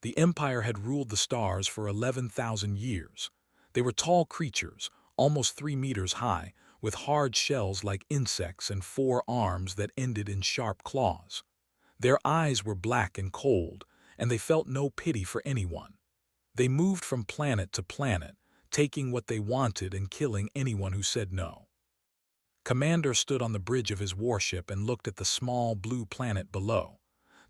The Empire had ruled the stars for 11,000 years. They were tall creatures, almost 3 meters high, with hard shells like insects and 4 arms that ended in sharp claws. Their eyes were black and cold, and they felt no pity for anyone. They moved from planet to planet, taking what they wanted and killing anyone who said no. Commander stood on the bridge of his warship and looked at the small blue planet below.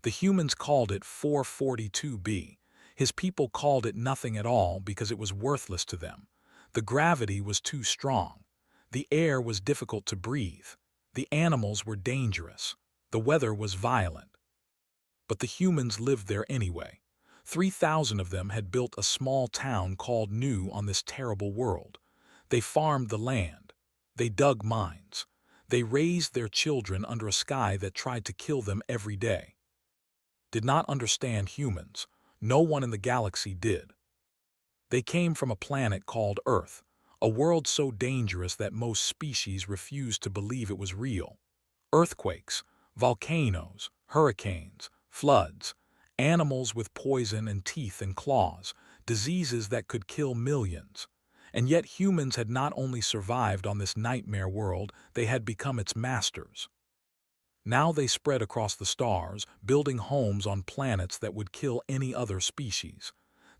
The humans called it 442b. His people called it nothing at all because it was worthless to them. The gravity was too strong. The air was difficult to breathe. The animals were dangerous. The weather was violent. But the humans lived there anyway. 3,000 of them had built a small town called New on this terrible world. They farmed the land. They dug mines. They raised their children under a sky that tried to kill them every day. Did not understand humans. No one in the galaxy did. They came from a planet called Earth, a world so dangerous that most species refused to believe it was real. Earthquakes, volcanoes, hurricanes, floods, animals with poison and teeth and claws, diseases that could kill millions. And yet humans had not only survived on this nightmare world, they had become its masters. Now they spread across the stars, building homes on planets that would kill any other species.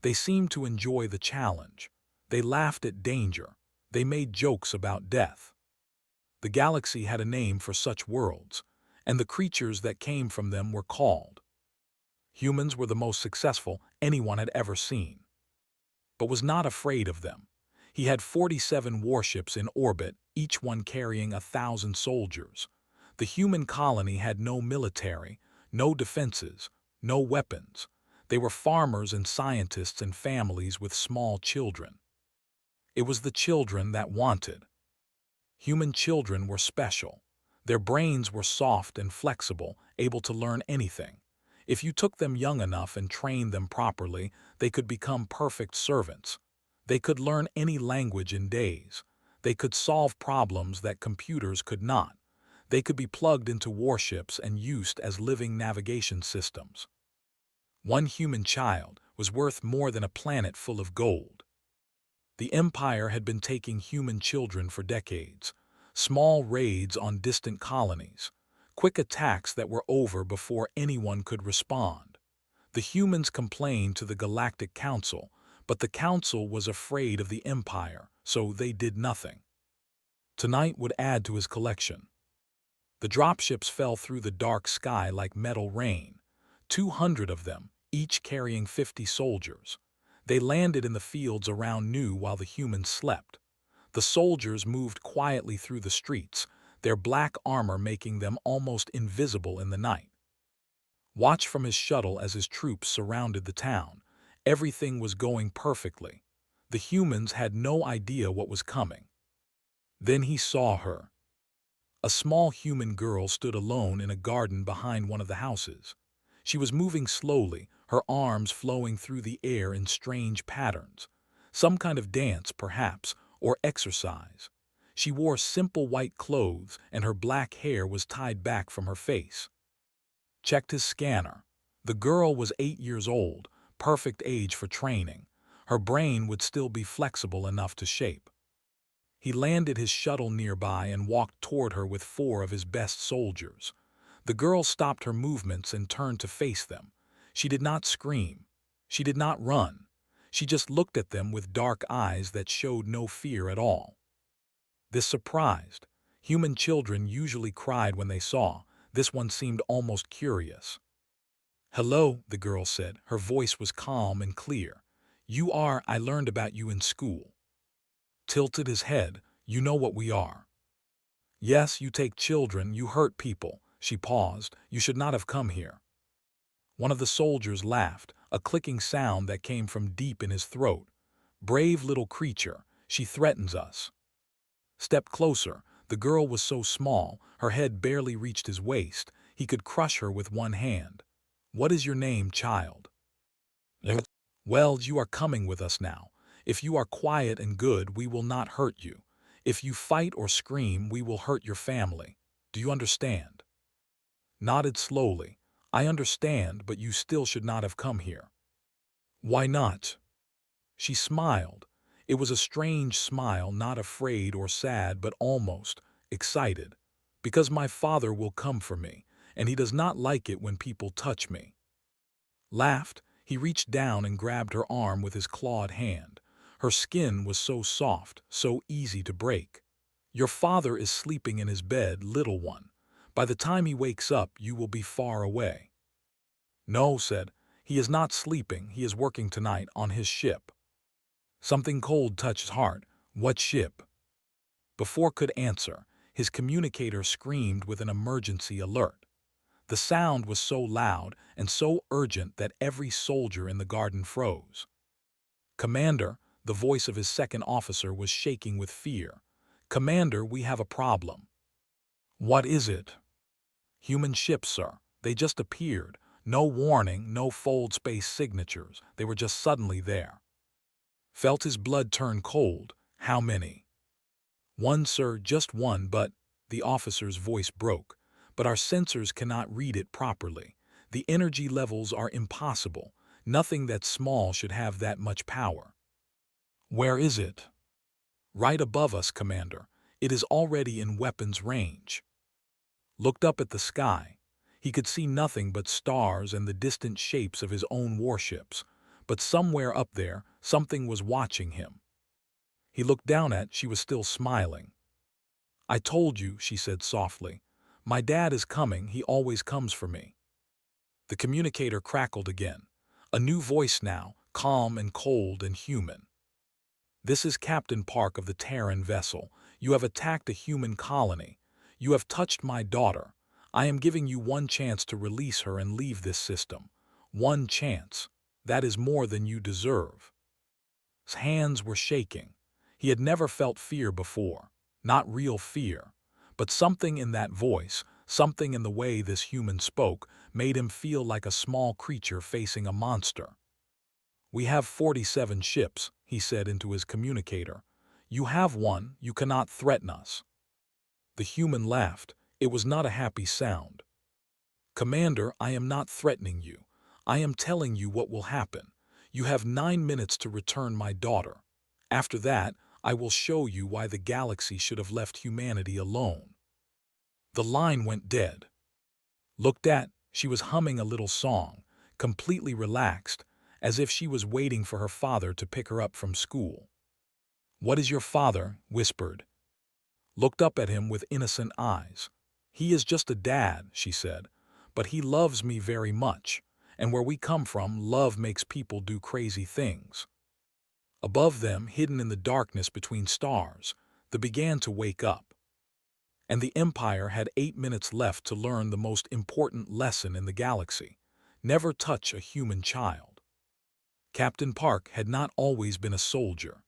They seemed to enjoy the challenge. They laughed at danger. They made jokes about death. The galaxy had a name for such worlds, and the creatures that came from them were called. Humans were the most successful anyone had ever seen, but was not afraid of them. He had 47 warships in orbit, each one carrying 1,000 soldiers. The human colony had no military, no defenses, no weapons. They were farmers and scientists and families with small children. It was the children that wanted. Human children were special. Their brains were soft and flexible, able to learn anything. If you took them young enough and trained them properly, they could become perfect servants. They could learn any language in days. They could solve problems that computers could not. They could be plugged into warships and used as living navigation systems. One human child was worth more than a planet full of gold. The Empire had been taking human children for decades. Small raids on distant colonies. Quick attacks that were over before anyone could respond. The humans complained to the Galactic Council, but the Council was afraid of the Empire, so they did nothing. Tonight would add to his collection. The dropships fell through the dark sky like metal rain. 200 of them, each carrying 50 soldiers. They landed in the fields around New while the humans slept. The soldiers moved quietly through the streets, their black armor making them almost invisible in the night. Watch from his shuttle as his troops surrounded the town. Everything was going perfectly. The humans had no idea what was coming. Then he saw her. A small human girl stood alone in a garden behind one of the houses. She was moving slowly, her arms flowing through the air in strange patterns. Some kind of dance, perhaps, or exercise. She wore simple white clothes and her black hair was tied back from her face. Checked his scanner. The girl was 8 years old, perfect age for training. Her brain would still be flexible enough to shape. He landed his shuttle nearby and walked toward her with 4 of his best soldiers. The girl stopped her movements and turned to face them. She did not scream. She did not run. She just looked at them with dark eyes that showed no fear at all. This surprised. Human children usually cried when they saw. This one seemed almost curious. "Hello," the girl said. Her voice was calm and clear. I learned about you in school." Tilted his head. "You know what we are." "Yes, you take children, you hurt people." She paused. "You should not have come here." One of the soldiers laughed, a clicking sound that came from deep in his throat. "Brave little creature, she threatens us." Stepped closer. The girl was so small, her head barely reached his waist. He could crush her with one hand. "What is your name, child?" "Well, you are coming with us now. If you are quiet and good, we will not hurt you. If you fight or scream, we will hurt your family. Do you understand?" Nodded slowly. "I understand, but you still should not have come here." Why not? She smiled. It was a strange smile, not afraid or sad, but almost excited. Because my father will come for me, and he does not like it when people touch me. Laughed, he reached down and grabbed her arm with his clawed hand. Her skin was so soft, so easy to break. Your father is sleeping in his bed, little one. By the time he wakes up, you will be far away. No, said, he is not sleeping, he is working tonight on his ship. Something cold touched his heart. What ship? Before could answer, his communicator screamed with an emergency alert. The sound was so loud and so urgent that every soldier in the garden froze. Commander, the voice of his second officer was shaking with fear. Commander, we have a problem. What is it? Human ships, sir. They just appeared. No warning, no fold space signatures. They were just suddenly there. Felt his blood turn cold. How many? One, sir, just one, but, the officer's voice broke. But our sensors cannot read it properly. The energy levels are impossible. Nothing that small should have that much power. Where is it? Right above us, Commander. It is already in weapons range. Looked up at the sky. He could see nothing but stars and the distant shapes of his own warships. But somewhere up there, something was watching him. He looked down she was still smiling. I told you, she said softly. My dad is coming, he always comes for me. The communicator crackled again. A new voice now, calm and cold and human. This is Captain Park of the Terran vessel. You have attacked a human colony. You have touched my daughter. I am giving you one chance to release her and leave this system. One chance. That is more than you deserve. His hands were shaking. He had never felt fear before. Not real fear. But something in that voice, something in the way this human spoke, made him feel like a small creature facing a monster. We have 47 ships, he said into his communicator. You have one, you cannot threaten us. The human laughed. It was not a happy sound. Commander, I am not threatening you. I am telling you what will happen. You have 9 minutes to return my daughter. After that, I will show you why the galaxy should have left humanity alone. The line went dead. Looked at, she was humming a little song, completely relaxed, as if she was waiting for her father to pick her up from school. What is your father? Whispered. Looked up at him with innocent eyes. He is just a dad, she said, but he loves me very much, and where we come from, love makes people do crazy things. Above them, hidden in the darkness between stars, they began to wake up. And the Empire had 8 minutes left to learn the most important lesson in the galaxy. Never touch a human child. Captain Park had not always been a soldier.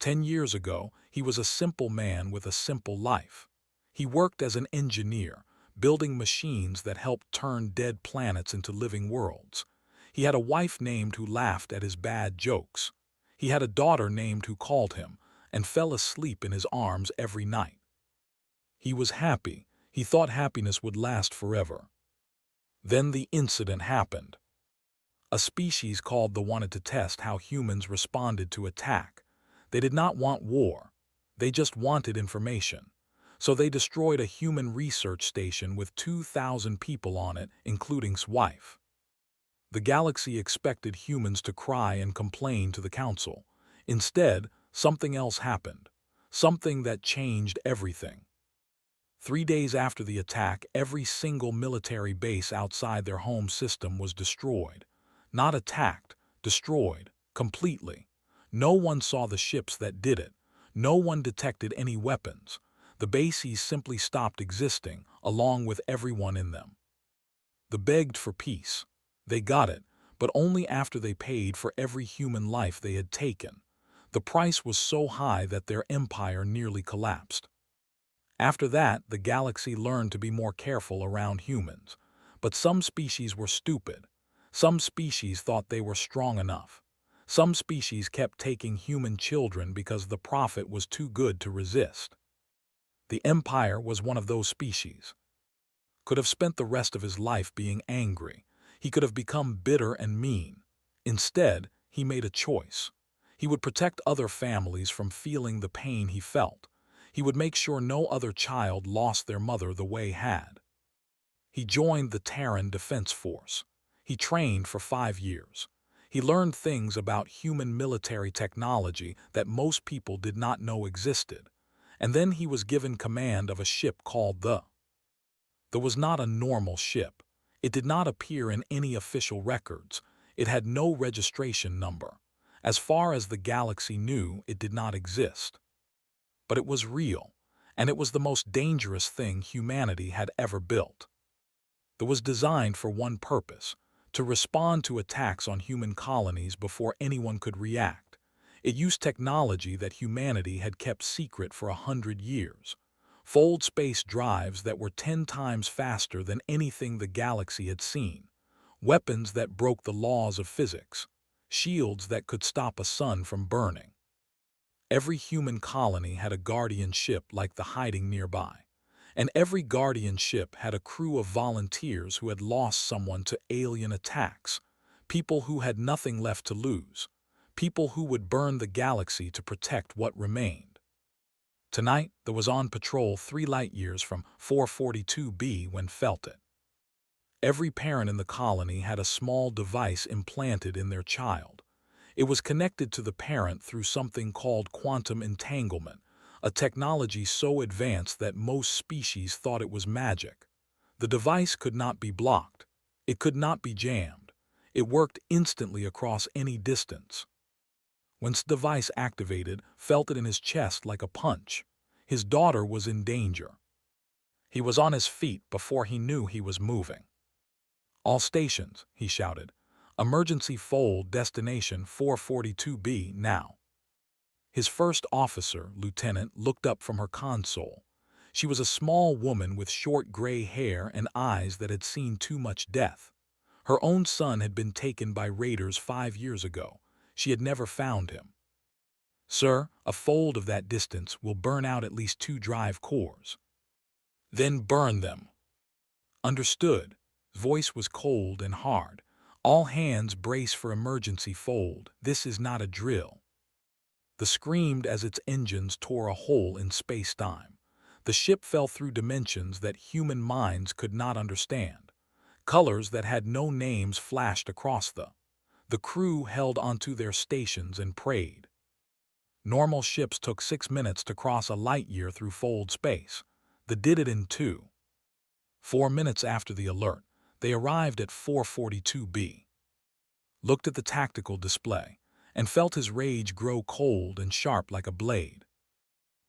10 years ago, he was a simple man with a simple life. He worked as an engineer, building machines that helped turn dead planets into living worlds. He had a wife named who laughed at his bad jokes. He had a daughter named who called him and fell asleep in his arms every night. He was happy. He thought happiness would last forever. Then the incident happened. A species called the wanted to test how humans responded to attack. They did not want war. They just wanted information. So they destroyed a human research station with 2,000 people on it, including his wife. The galaxy expected humans to cry and complain to the council. Instead, something else happened. Something that changed everything. 3 days after the attack, every single military base outside their home system was destroyed. Not attacked, destroyed, completely. No one saw the ships that did it. No one detected any weapons. The bases simply stopped existing, along with everyone in them. They begged for peace. They got it, but only after they paid for every human life they had taken. The price was so high that their empire nearly collapsed. After that, the galaxy learned to be more careful around humans. But some species were stupid. Some species thought they were strong enough. Some species kept taking human children because the profit was too good to resist. The Empire was one of those species. Could have spent the rest of his life being angry. He could have become bitter and mean. Instead, he made a choice. He would protect other families from feeling the pain he felt. He would make sure no other child lost their mother the way he had. He joined the Terran Defense Force. He trained for 5 years. He learned things about human military technology that most people did not know existed. And then he was given command of a ship called the. There was not a normal ship. It did not appear in any official records. It had no registration number. As far as the galaxy knew, it did not exist. But it was real, and it was the most dangerous thing humanity had ever built. It was designed for one purpose: to respond to attacks on human colonies before anyone could react. It used technology that humanity had kept secret for 100 years. Fold space drives that were 10 times faster than anything the galaxy had seen. Weapons that broke the laws of physics. Shields that could stop a sun from burning. Every human colony had a guardian ship like the hiding nearby. And every guardian ship had a crew of volunteers who had lost someone to alien attacks. People who had nothing left to lose. People who would burn the galaxy to protect what remained. Tonight, there was on patrol 3 light-years from 442b when felt it. Every parent in the colony had a small device implanted in their child. It was connected to the parent through something called quantum entanglement, a technology so advanced that most species thought it was magic. The device could not be blocked. It could not be jammed. It worked instantly across any distance. Once the device activated, felt it in his chest like a punch. His daughter was in danger. He was on his feet before he knew he was moving. "All stations," he shouted. "Emergency fold destination 442b now." His first officer, lieutenant, looked up from her console. She was a small woman with short gray hair and eyes that had seen too much death. Her own son had been taken by raiders 5 years ago. She had never found him. "Sir, a fold of that distance will burn out at least 2 drive cores." "Then burn them." "Understood." Voice was cold and hard. "All hands brace for emergency fold. This is not a drill." The screamed as its engines tore a hole in space-time. The ship fell through dimensions that human minds could not understand. Colors that had no names flashed across the. The crew held onto their stations and prayed. Normal ships took 6 minutes to cross a light-year through fold space. They did it in 2. 4 minutes after the alert, they arrived at 442b. Looked at the tactical display, and felt his rage grow cold and sharp like a blade.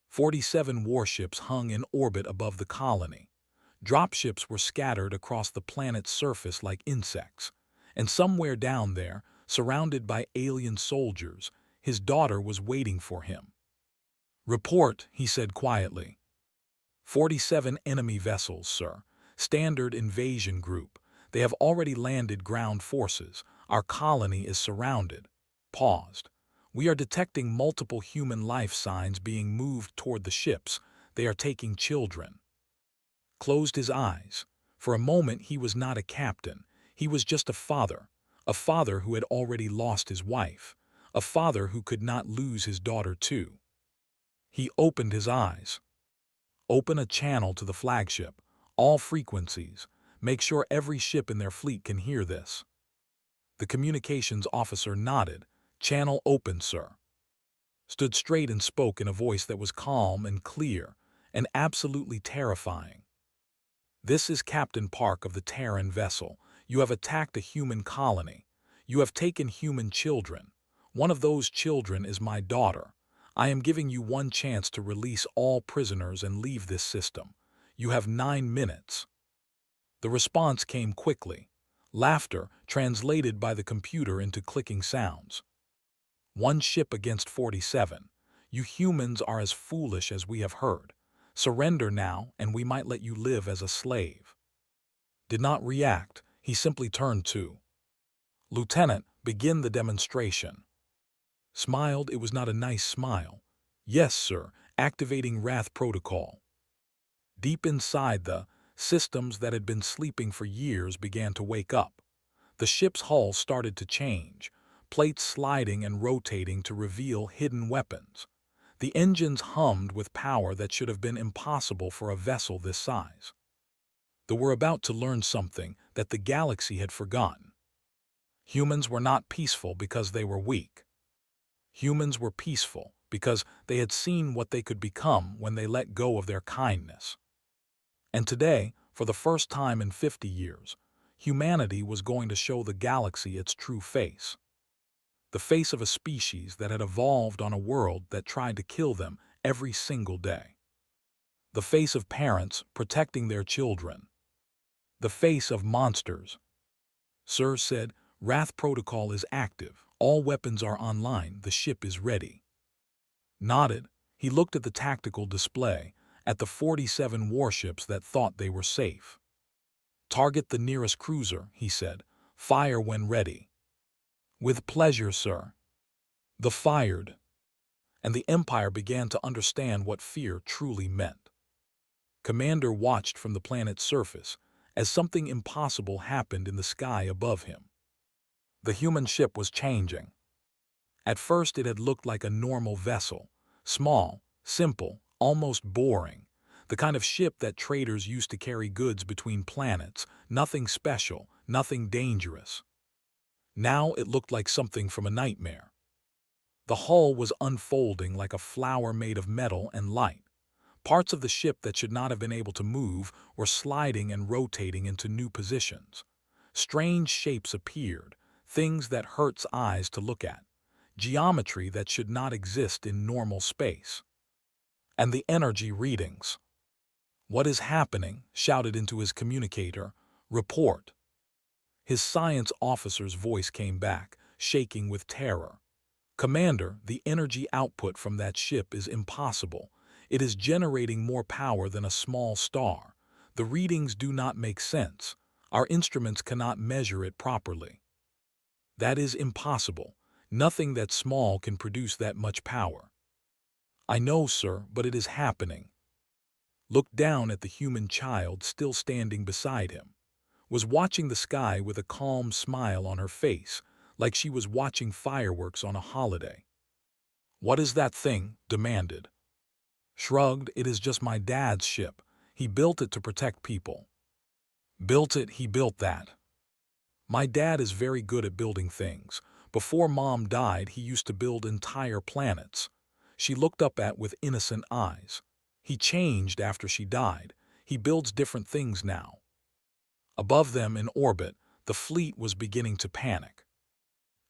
47 warships hung in orbit above the colony. Dropships were scattered across the planet's surface like insects. And somewhere down there, surrounded by alien soldiers, his daughter was waiting for him. "Report," he said quietly. 47 enemy vessels, sir. Standard invasion group. They have already landed ground forces. Our colony is surrounded." Paused. "We are detecting multiple human life signs being moved toward the ships. They are taking children." Closed his eyes. For a moment he was not a captain. He was just a father who had already lost his wife, a father who could not lose his daughter too. He opened his eyes. "Open a channel to the flagship. All frequencies. Make sure every ship in their fleet can hear this." The communications officer nodded. "Channel open, sir." Stood straight and spoke in a voice that was calm and clear and absolutely terrifying. "This is Captain Park of the Terran vessel. You have attacked a human colony. You have taken human children. One of those children is my daughter. I am giving you one chance to release all prisoners and leave this system. You have 9 minutes. The response came quickly. Laughter translated by the computer into clicking sounds. "One ship against 47. You humans are as foolish as we have heard. Surrender now, and we might let you live as a slave." Did not react. He simply turned to. "Lieutenant, begin the demonstration." Smiled. It was not a nice smile. "Yes, sir. Activating Wrath Protocol." Deep inside the systems that had been sleeping for years began to wake up. The ship's hull started to change. plates sliding and rotating to reveal hidden weapons. The engines hummed with power that should have been impossible for a vessel this size. They were about to learn something that the galaxy had forgotten. Humans were not peaceful because they were weak. Humans were peaceful because they had seen what they could become when they let go of their kindness. And today, for the first time in 50 years, humanity was going to show the galaxy its true face. The face of a species that had evolved on a world that tried to kill them every single day. The face of parents protecting their children. The face of monsters. Sir said, Wrath Protocol is active. All weapons are online. The ship is ready. Nodded, he looked at the tactical display, at the 47 warships that thought they were safe. Target the nearest cruiser, he said. Fire when ready. With pleasure, sir. The fired. And the Empire began to understand what fear truly meant. Commander watched from the planet's surface as something impossible happened in the sky above him. The human ship was changing. At first it had looked like a normal vessel, small, simple, almost boring, the kind of ship that traders used to carry goods between planets, nothing special, nothing dangerous. Now it looked like something from a nightmare. The hull was unfolding like a flower made of metal and light. Parts of the ship that should not have been able to move were sliding and rotating into new positions. Strange shapes appeared, things that hurts eyes to look at, geometry that should not exist in normal space. And the energy readings. What is happening? Shouted into his communicator. Report. His science officer's voice came back, shaking with terror. Commander, the energy output from that ship is impossible. It is generating more power than a small star. The readings do not make sense. Our instruments cannot measure it properly. That is impossible. Nothing that small can produce that much power. I know, sir, but it is happening. Looked down at the human child still standing beside him. Was watching the sky with a calm smile on her face, like she was watching fireworks on a holiday. What is that thing? Demanded. Shrugged, it is just my dad's ship. He built it to protect people. Built it, he built that. My dad is very good at building things. Before Mom died, he used to build entire planets. She looked up with innocent eyes. He changed after she died. He builds different things now. Above them in orbit, the fleet was beginning to panic.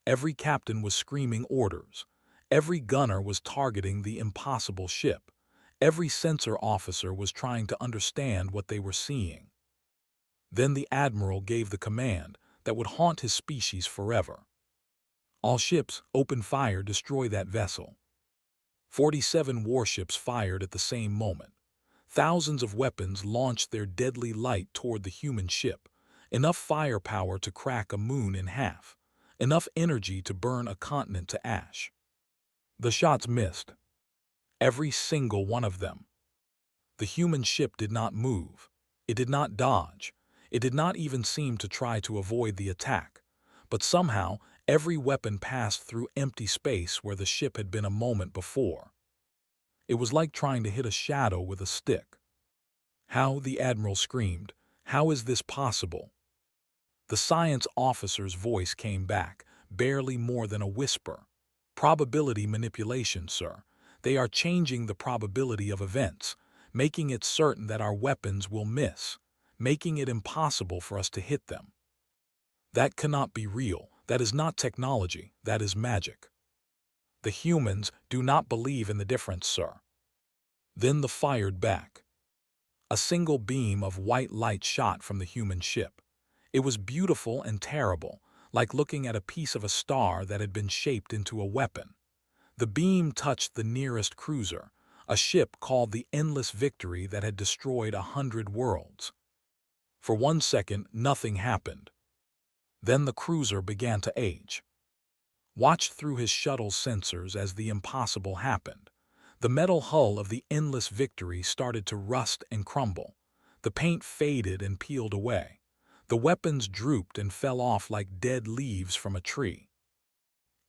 Every captain was screaming orders. Every gunner was targeting the impossible ship. Every sensor officer was trying to understand what they were seeing. Then the admiral gave the command that would haunt his species forever. All ships, open fire, destroy that vessel. 47 warships fired at the same moment. Thousands of weapons launched their deadly light toward the human ship, enough firepower to crack a moon in half, enough energy to burn a continent to ash. The shots missed. Every single one of them. The human ship did not move. It did not dodge. It did not even seem to try to avoid the attack. But somehow, every weapon passed through empty space where the ship had been a moment before. It was like trying to hit a shadow with a stick. How? The admiral screamed. How is this possible? The science officer's voice came back, barely more than a whisper. Probability manipulation, sir. They are changing the probability of events, making it certain that our weapons will miss, making it impossible for us to hit them. That cannot be real. That is not technology. That is magic. The humans do not believe in the difference, sir. Then the fired back. A single beam of white light shot from the human ship. It was beautiful and terrible, like looking at a piece of a star that had been shaped into a weapon. The beam touched the nearest cruiser, a ship called the Endless Victory that had destroyed 100 worlds. For 1 second, nothing happened. Then the cruiser began to age. Watched through his shuttle's sensors as the impossible happened. The metal hull of the Endless Victory started to rust and crumble. The paint faded and peeled away. The weapons drooped and fell off like dead leaves from a tree.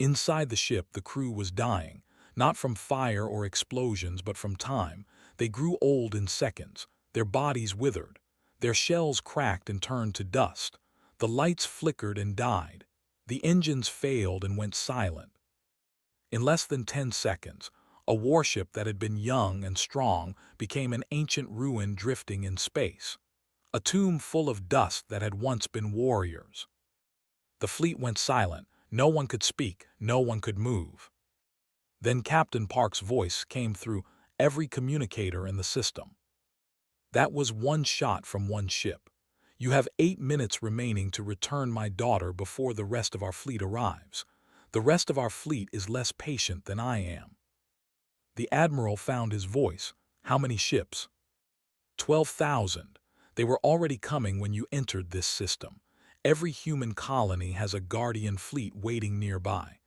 Inside the ship, the crew was dying, not from fire or explosions but from time. They grew old in seconds, their bodies withered, their shells cracked and turned to dust. The lights flickered and died. The engines failed and went silent. In less than 10 seconds, a warship that had been young and strong became an ancient ruin drifting in space, a tomb full of dust that had once been warriors. The fleet went silent. No one could speak, no one could move. Then Captain Park's voice came through every communicator in the system. That was one shot from one ship. You have 8 minutes remaining to return my daughter before the rest of our fleet arrives. The rest of our fleet is less patient than I am. The Admiral found his voice. How many ships? 12,000. They were already coming when you entered this system. Every human colony has a guardian fleet waiting nearby.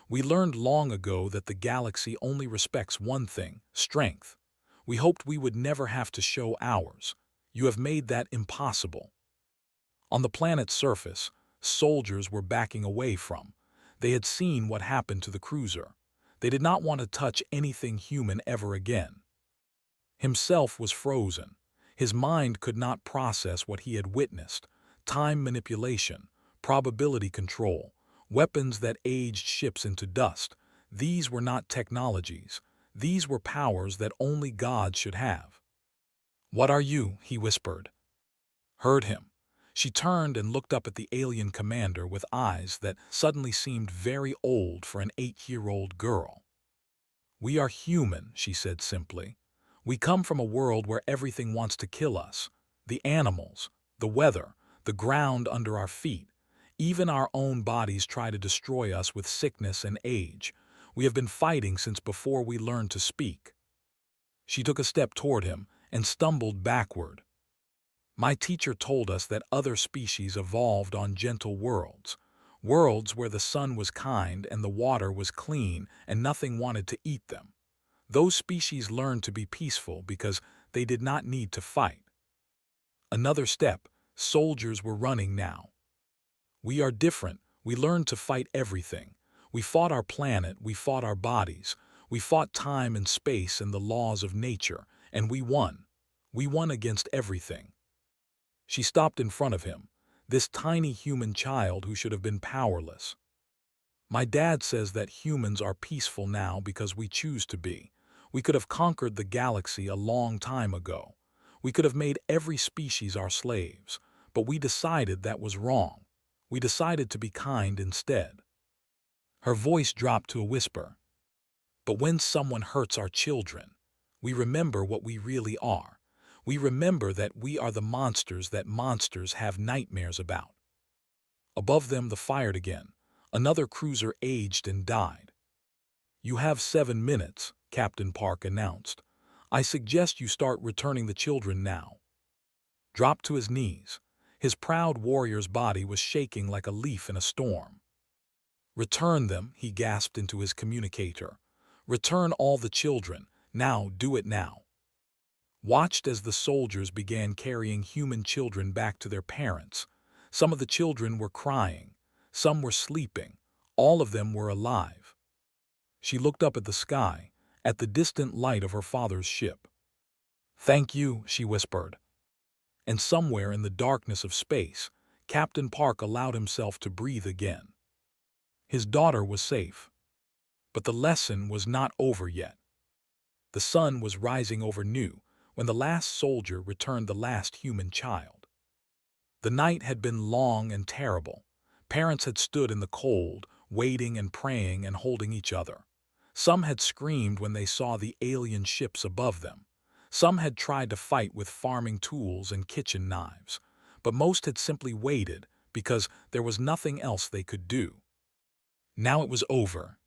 We learned long ago that the galaxy only respects one thing, strength. We hoped we would never have to show ours. You have made that impossible. On the planet's surface, soldiers were backing away from. They had seen what happened to the cruiser. They did not want to touch anything human ever again. Himself was frozen. His mind could not process what he had witnessed. Time manipulation, probability control, weapons that aged ships into dust. These were not technologies. These were powers that only God should have. "What are you?" he whispered. Heard him. She turned and looked up at the alien commander with eyes that suddenly seemed very old for an 8-year-old girl. "We are human," she said simply. "We come from a world where everything wants to kill us. The animals, the weather, the ground under our feet. Even our own bodies try to destroy us with sickness and age. We have been fighting since before we learned to speak." She took a step toward him and stumbled backward. "My teacher told us that other species evolved on gentle worlds, worlds where the sun was kind and the water was clean and nothing wanted to eat them. Those species learned to be peaceful because they did not need to fight." Another step. Soldiers were running now. "We are different. We learned to fight everything. We fought our planet, we fought our bodies. We fought time and space and the laws of nature, and we won. We won against everything." She stopped in front of him, this tiny human child who should have been powerless. "My dad says that humans are peaceful now because we choose to be. We could have conquered the galaxy a long time ago. We could have made every species our slaves, but we decided that was wrong. We decided to be kind instead." Her voice dropped to a whisper. "But when someone hurts our children, we remember what we really are. We remember that we are the monsters that monsters have nightmares about." Above them, the fired again. Another cruiser aged and died. "You have 7 minutes, Captain Park announced. "I suggest you start returning the children now." Dropped to his knees. His proud warrior's body was shaking like a leaf in a storm. "Return them," he gasped into his communicator. "Return all the children. Now, do it now." Watched as the soldiers began carrying human children back to their parents. Some of the children were crying. Some were sleeping. All of them were alive. She looked up at the sky, at the distant light of her father's ship. "Thank you," she whispered. And somewhere in the darkness of space, Captain Park allowed himself to breathe again. His daughter was safe. But the lesson was not over yet. The sun was rising over Nu when the last soldier returned the last human child. The night had been long and terrible. Parents had stood in the cold, waiting and praying and holding each other. Some had screamed when they saw the alien ships above them. Some had tried to fight with farming tools and kitchen knives. But most had simply waited because there was nothing else they could do. Now it was over.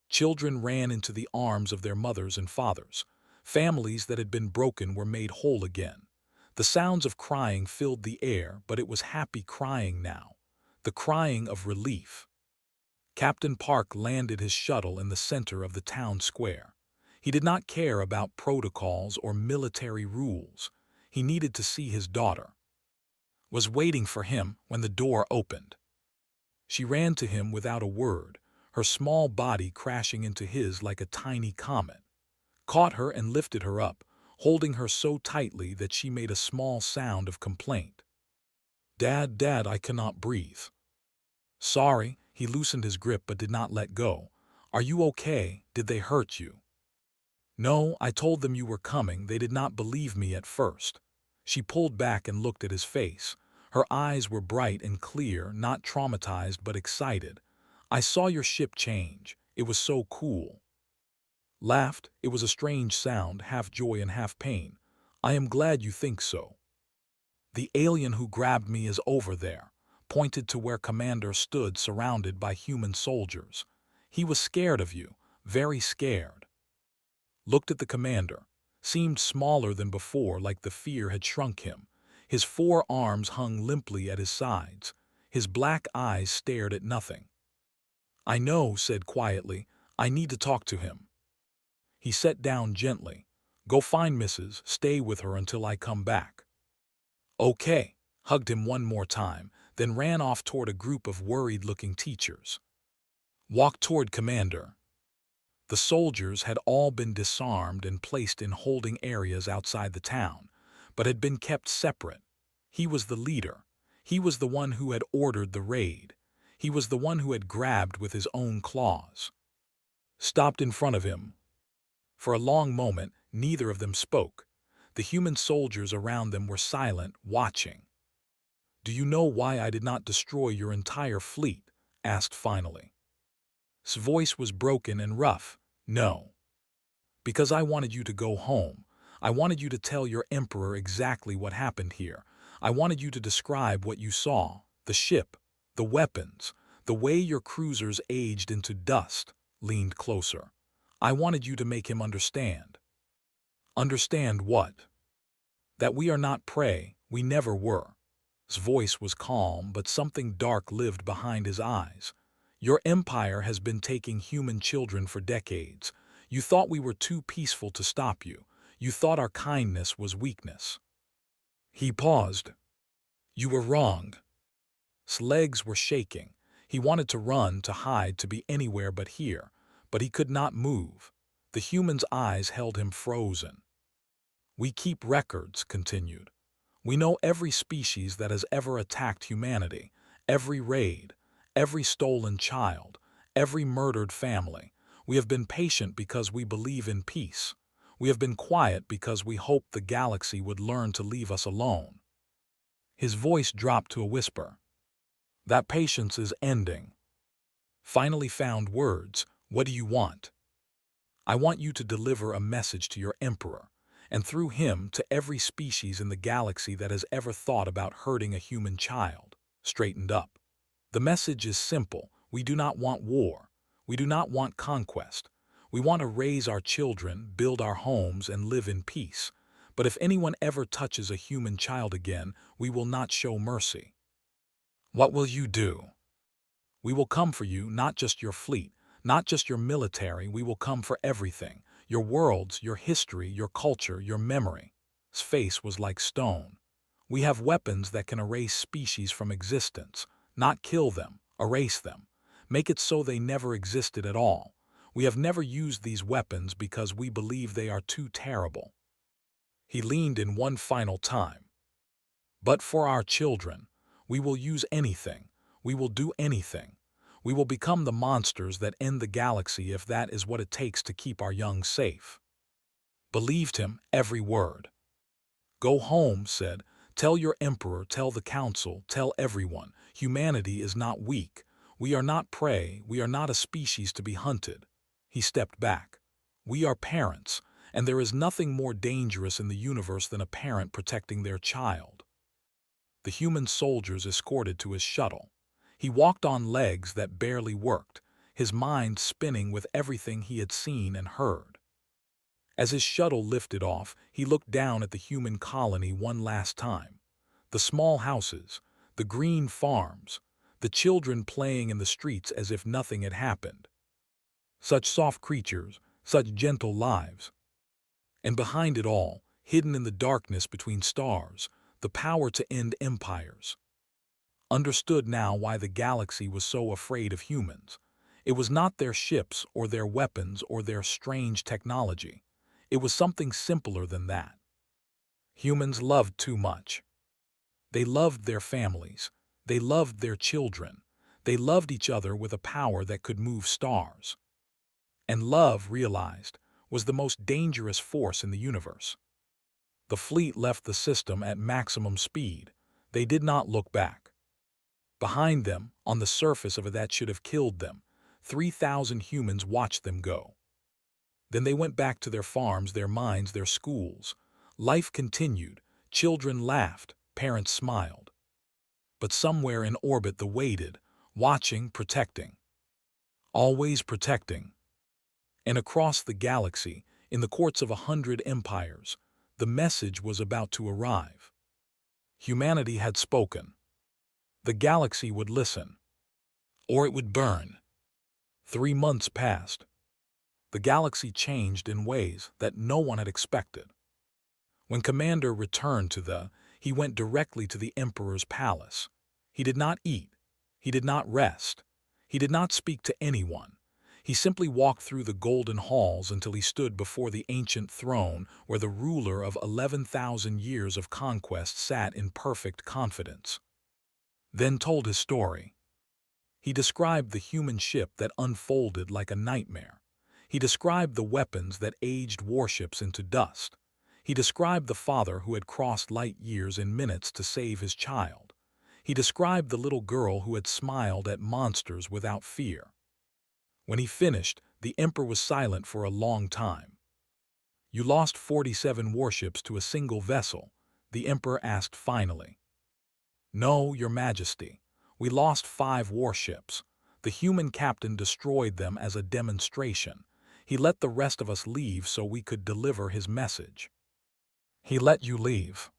Children ran into the arms of their mothers and fathers. Families that had been broken were made whole again. The sounds of crying filled the air, but it was happy crying now. The crying of relief. Captain Park landed his shuttle in the center of the town square. He did not care about protocols or military rules. He needed to see his daughter. Was waiting for him when the door opened. She ran to him without a word. her small body crashing into his like a tiny comet, caught her and lifted her up, holding her so tightly that she made a small sound of complaint. "Dad, Dad, I cannot breathe." "Sorry." He loosened his grip but did not let go. "Are you okay? Did they hurt you?" "No, I told them you were coming. They did not believe me at first." She pulled back and looked at his face. Her eyes were bright and clear, not traumatized but excited. "I saw your ship change. It was so cool." Laughed. It was a strange sound, half joy and half pain. "I am glad you think so." "The alien who grabbed me is over there," pointed to where Commander stood surrounded by human soldiers. "He was scared of you, very scared." Looked at the commander. Seemed smaller than before, like the fear had shrunk him. His 4 arms hung limply at his sides. His black eyes stared at nothing. "I know," said quietly. "I need to talk to him." He sat down gently. "Go find Mrs. Stay with her until I come back." "Okay." Hugged him one more time, then ran off toward a group of worried-looking teachers. Walked toward Commander. The soldiers had all been disarmed and placed in holding areas outside the town, but had been kept separate. He was the leader. He was the one who had ordered the raid. He was the one who had grabbed with his own claws. Stopped in front of him. For a long moment, neither of them spoke. The human soldiers around them were silent, watching. "Do you know why I did not destroy your entire fleet?" asked finally. His voice was broken and rough. "No. Because I wanted you to go home. I wanted you to tell your emperor exactly what happened here. I wanted you to describe what you saw, the ship, the weapons, the way your cruisers aged into dust." Leaned closer. "I wanted you to make him understand." "Understand what?" "That we are not prey. We never were." His voice was calm, but something dark lived behind his eyes. "Your empire has been taking human children for decades. You thought we were too peaceful to stop you. You thought our kindness was weakness." He paused. "You were wrong." His legs were shaking. He wanted to run, to hide, to be anywhere but here, but he could not move. The human's eyes held him frozen. "We keep records," continued. "We know every species that has ever attacked humanity, every raid, every stolen child, every murdered family. We have been patient because we believe in peace. We have been quiet because we hoped the galaxy would learn to leave us alone." His voice dropped to a whisper. "That patience is ending." Finally found words. "What do you want?" "I want you to deliver a message to your emperor, and through him to every species in the galaxy that has ever thought about hurting a human child." Straightened up. "The message is simple. We do not want war. We do not want conquest. We want to raise our children, build our homes, and live in peace. But if anyone ever touches a human child again, we will not show mercy." "What will you do?" "We will come for you, not just your fleet, not just your military. We will come for everything. Your worlds, your history, your culture, your memory." His face was like stone. "We have weapons that can erase species from existence, not kill them, erase them, make it so they never existed at all. We have never used these weapons because we believe they are too terrible." He leaned in one final time. "But for our children, we will use anything. We will do anything. We will become the monsters that end the galaxy if that is what it takes to keep our young safe." Believed him, every word. "Go home," said. "Tell your emperor, tell the council, tell everyone. Humanity is not weak. We are not prey. We are not a species to be hunted." He stepped back. "We are parents, and there is nothing more dangerous in the universe than a parent protecting their child." The human soldiers escorted to his shuttle. He walked on legs that barely worked, his mind spinning with everything he had seen and heard. As his shuttle lifted off, he looked down at the human colony one last time. The small houses, the green farms, the children playing in the streets as if nothing had happened. Such soft creatures, such gentle lives. And behind it all, hidden in the darkness between stars, the power to end empires. Understood now why the galaxy was so afraid of humans. It was not their ships or their weapons or their strange technology. It was something simpler than that. Humans loved too much. They loved their families. They loved their children. They loved each other with a power that could move stars. And love, realized, was the most dangerous force in the universe. The fleet left the system at maximum speed. They did not look back. Behind them, on the surface of it that should have killed them, 3,000 humans watched them go. Then they went back to their farms, their mines, their schools. Life continued. Children laughed. Parents smiled. But somewhere in orbit they waited, watching, protecting. Always protecting. And across the galaxy, in the courts of 100 empires, the message was about to arrive. Humanity had spoken. The galaxy would listen. Or it would burn. 3 months passed. The galaxy changed in ways that no one had expected. When Commander returned he went directly to the Emperor's palace. He did not eat. He did not rest. He did not speak to anyone. He simply walked through the golden halls until he stood before the ancient throne where the ruler of 11,000 years of conquest sat in perfect confidence. Then told his story. He described the human ship that unfolded like a nightmare. He described the weapons that aged warships into dust. He described the father who had crossed light years in minutes to save his child. He described the little girl who had smiled at monsters without fear. When he finished, the Emperor was silent for a long time. "You lost 47 warships to a single vessel," the Emperor asked finally. "No, Your Majesty. We lost 5 warships. The human captain destroyed them as a demonstration. He let the rest of us leave so we could deliver his message." "He let you leave?"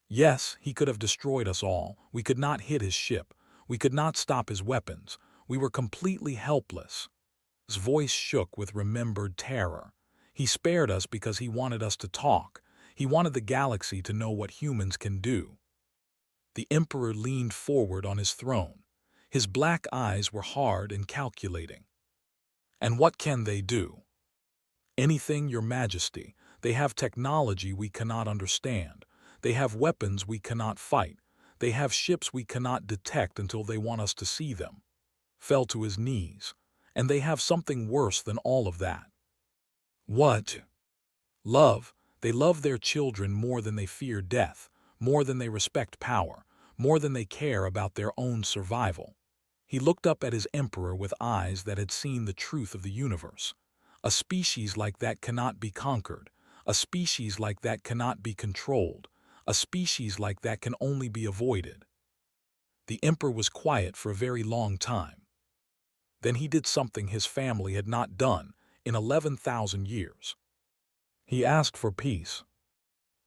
"Yes, he could have destroyed us all. We could not hit his ship. We could not stop his weapons. We were completely helpless." His voice shook with remembered terror. "He spared us because he wanted us to talk. He wanted the galaxy to know what humans can do." The Emperor leaned forward on his throne. His black eyes were hard and calculating. "And what can they do?" "Anything, Your Majesty. They have technology we cannot understand. They have weapons we cannot fight. They have ships we cannot detect until they want us to see them." Fell to his knees. "And they have something worse than all of that." "What?" "Love. They love their children more than they fear death, more than they respect power, more than they care about their own survival." He looked up at his emperor with eyes that had seen the truth of the universe. "A species like that cannot be conquered. A species like that cannot be controlled. A species like that can only be avoided." The emperor was quiet for a very long time. Then he did something his family had not done in 11,000 years. He asked for peace.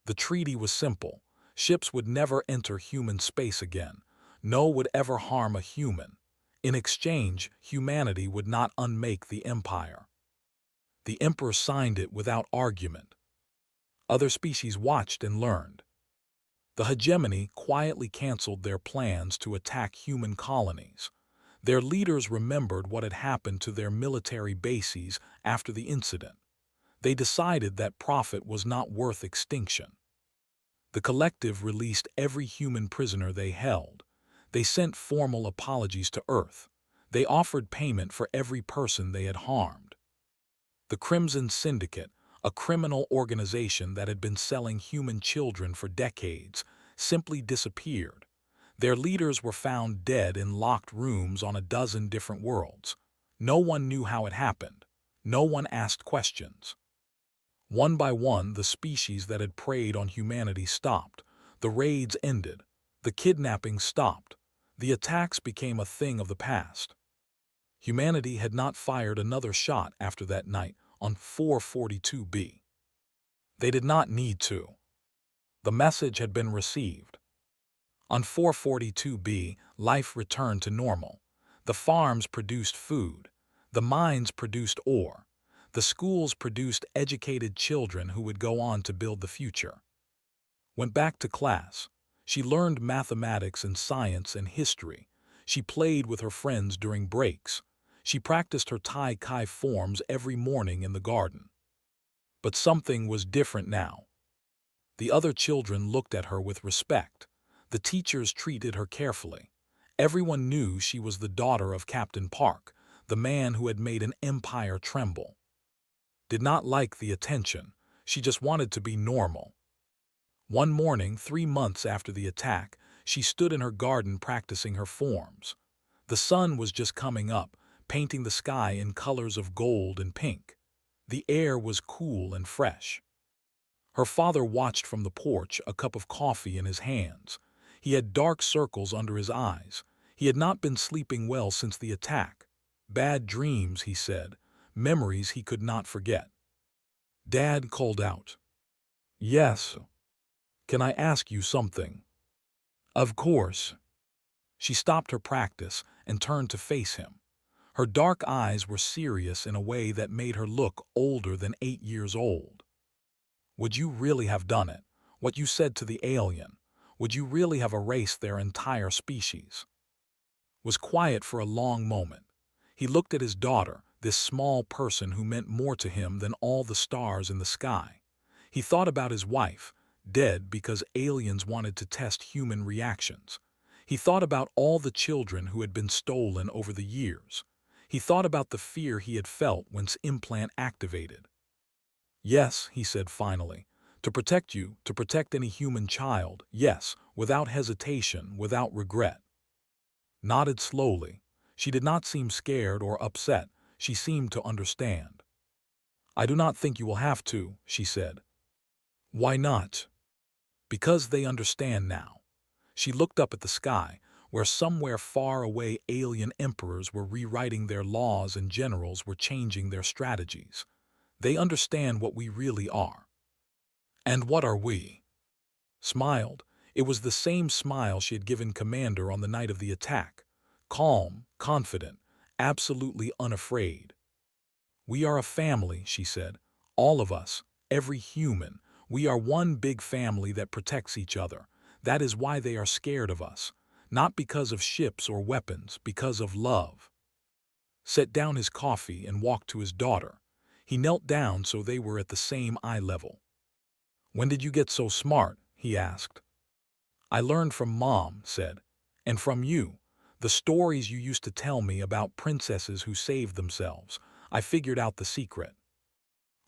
The treaty was simple. Ships would never enter human space again. No would ever harm a human. In exchange, humanity would not unmake the empire. The emperor signed it without argument. Other species watched and learned. The hegemony quietly canceled their plans to attack human colonies. Their leaders remembered what had happened to their military bases after the incident. They decided that profit was not worth extinction. The collective released every human prisoner they held. They sent formal apologies to Earth. They offered payment for every person they had harmed. The Crimson Syndicate, a criminal organization that had been selling human children for decades, simply disappeared. Their leaders were found dead in locked rooms on a dozen different worlds. No one knew how it happened. No one asked questions. One by one, the species that had preyed on humanity stopped. The raids ended. The kidnapping stopped. The attacks became a thing of the past. Humanity had not fired another shot after that night on 442B. They did not need to. The message had been received. On 442B, life returned to normal. The farms produced food. The mines produced ore. The schools produced educated children who would go on to build the future. Went back to class. She learned mathematics and science and history. She played with her friends during breaks. She practiced her Tai Chi forms every morning in the garden. But something was different now. The other children looked at her with respect. The teachers treated her carefully. Everyone knew she was the daughter of Captain Park, the man who had made an empire tremble. Did not like the attention. She just wanted to be normal. One morning, 3 months after the attack, she stood in her garden practicing her forms. The sun was just coming up, painting the sky in colors of gold and pink. The air was cool and fresh. Her father watched from the porch, a cup of coffee in his hands. He had dark circles under his eyes. He had not been sleeping well since the attack. Bad dreams, he said, memories he could not forget. Dad called out. Yes. Can I ask you something? Of course. She stopped her practice and turned to face him. Her dark eyes were serious in a way that made her look older than 8 years old. Would you really have done it? What you said to the alien? Would you really have erased their entire species? Was quiet for a long moment. He looked at his daughter, this small person who meant more to him than all the stars in the sky. He thought about his wife, dead because aliens wanted to test human reactions. He thought about all the children who had been stolen over the years. He thought about the fear he had felt when his implant activated. Yes, he said finally. To protect you, to protect any human child, yes, without hesitation, without regret. Nodded slowly. She did not seem scared or upset. She seemed to understand. I do not think you will have to, she said. Why not? Because they understand now. She looked up at the sky, where somewhere far away alien emperors were rewriting their laws and generals were changing their strategies. They understand what we really are. And what are we? Smiled. It was the same smile she had given Commander on the night of the attack. Calm, confident, absolutely unafraid. We are a family, she said. All of us, every human. We are one big family that protects each other. That is why they are scared of us. Not because of ships or weapons, because of love. Set down his coffee and walked to his daughter. He knelt down so they were at the same eye level. When did you get so smart? He asked. I learned from Mom, said. And from you. The stories you used to tell me about princesses who saved themselves. I figured out the secret.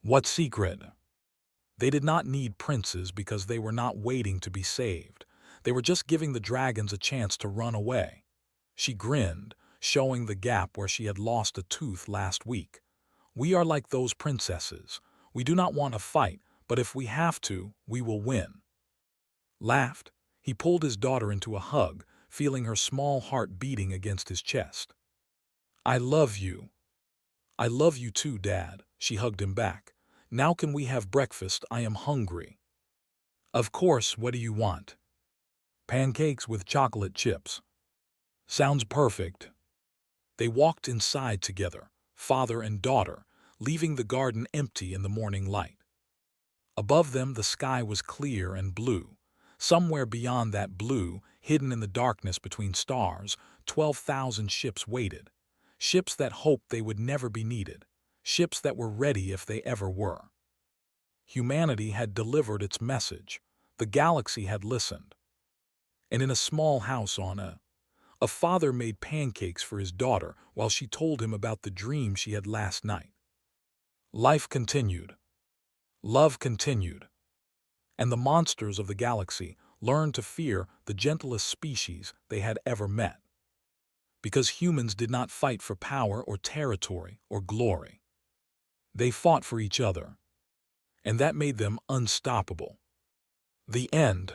What secret? They did not need princes because they were not waiting to be saved. They were just giving the dragons a chance to run away. She grinned, showing the gap where she had lost a tooth last week. We are like those princesses. We do not want to fight, but if we have to, we will win. Laughed. He pulled his daughter into a hug, feeling her small heart beating against his chest. I love you. I love you too, Dad. She hugged him back. Now can we have breakfast? I am hungry. Of course, what do you want? Pancakes with chocolate chips. Sounds perfect. They walked inside together, father and daughter, leaving the garden empty in the morning light. Above them the sky was clear and blue. Somewhere beyond that blue, hidden in the darkness between stars, 12,000 ships waited. Ships that hoped they would never be needed. Ships that were ready if they ever were. Humanity had delivered its message. The galaxy had listened. And in a small house on a father made pancakes for his daughter while she told him about the dream she had last night. Life continued. Love continued. And the monsters of the galaxy learned to fear the gentlest species they had ever met. Because humans did not fight for power or territory or glory. They fought for each other. And that made them unstoppable. The end.